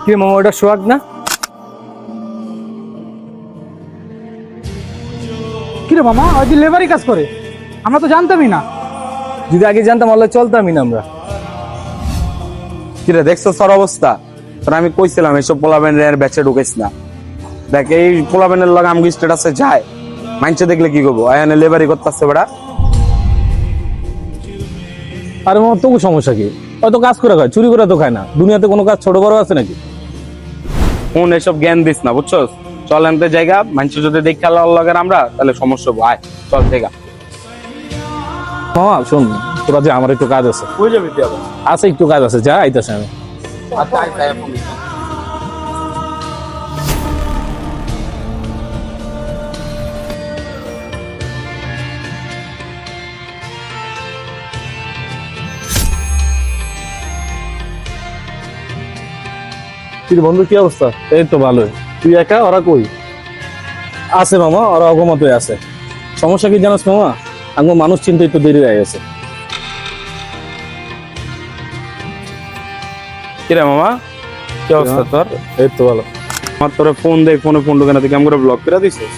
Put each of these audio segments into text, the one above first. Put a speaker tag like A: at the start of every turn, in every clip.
A: কি মামা, ওটা সোহাগ না?
B: কিরে মামা, ওই যে লেবারি কাজ করে, আমরা তো জানতামই না।
A: যদি আগে জানতাম তাহলে চলতামই না আমরা।
C: কিরে দেখছো তোর অবস্থা? তোর আমি কইছিলাম এইসব পোলাবেনের ব্যাচে ঢুকাইস না। দেখ এই পোলাবেনের লগে আমগো স্ট্যাটাসে যায়, মাইনছে দেখলে কি করবো? আয়ানে লেবারি করতেছে বেড়া।
A: আরে মামা, তবু সমস্যা কি? হয়তো কাজ করে খায়, চুরি করে তো খায় না। দুনিয়াতে কোনো কাজ ছোট বড় আছে নাকি?
C: কোন এসব জ্ঞান দিস না, বুঝছস? চল এনতে জায়গা, মাইনছে যদি দেখে লগের আমরা, তাহলে সমস্যা হবো। আয় চল জায়গা।
A: মামা শোন, তোরা যে আমার একটু কাজ আছে।
C: কই যাবি তুই আবার?
A: আছে একটু কাজ আছে, যা আইতাছে আমি।
C: আচ্ছা আয় আয় ফোন।
A: কিন্তু বন্ধু, কি অবস্থা? এই তো ভালোই। তুই একা? ওরা কই? আছে মামা, ওরা অগমতই আছে। সমস্যা কি জানাস মামা? আমার মানুষ চিনতে একটু দেরি হয়ে গেছে।
C: কিরে মামা, কি অবস্থা তোর?
A: এই তো ভালো।
C: আমার তোরে ফোন দেখ, ফোন ঢুকে না, তুই কেমন করে ব্লক করে দিছিস?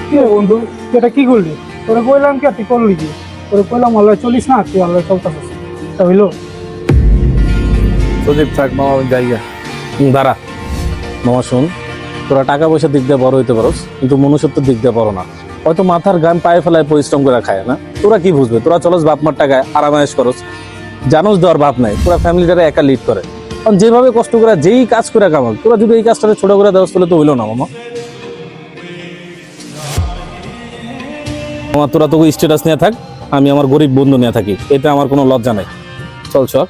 B: কি রে বন্ধু, তুই এটা কি করলি? তোরে কইলাম কি আর তুই করলি কি? তোরে কইলাম আল্লাহ চলিস না, তুই আল্লাহ চলতেছিস। তা হইলো?
A: সজীব থাক মামা, আমি যাই গা। দাঁড়া মামা, শোন, তোরা টাকা পয়সার দিক দিয়ে বড় হইতে পারোস, কিন্তু মনুষ্যত্বের দিক দিয়ে বড় না। হয়তো মাথার গান পায়ে ফেলায় পরিশ্রম করে খায় না, তোরা কি বুঝবে? তোরা চলস বাপ মার টাকায় আরামায়েশ করস, জানোস দেওয়ার বাপ নাই, পুরা ফ্যামিলিটারে একা লিড করে। কারণ যেভাবে কষ্ট করে যেই কাজ করে কামাল, তোরা যদি এই কাজটাকে ছোট করে দেওয়া তাহলে তো হইলো না মামা। মামা তোরা তো স্ট্যাটাস নিয়ে থাক, আমি আমার গরিব বন্ধু নিয়ে থাকি, এতে আমার কোনো লজ্জা নাই। চল চল।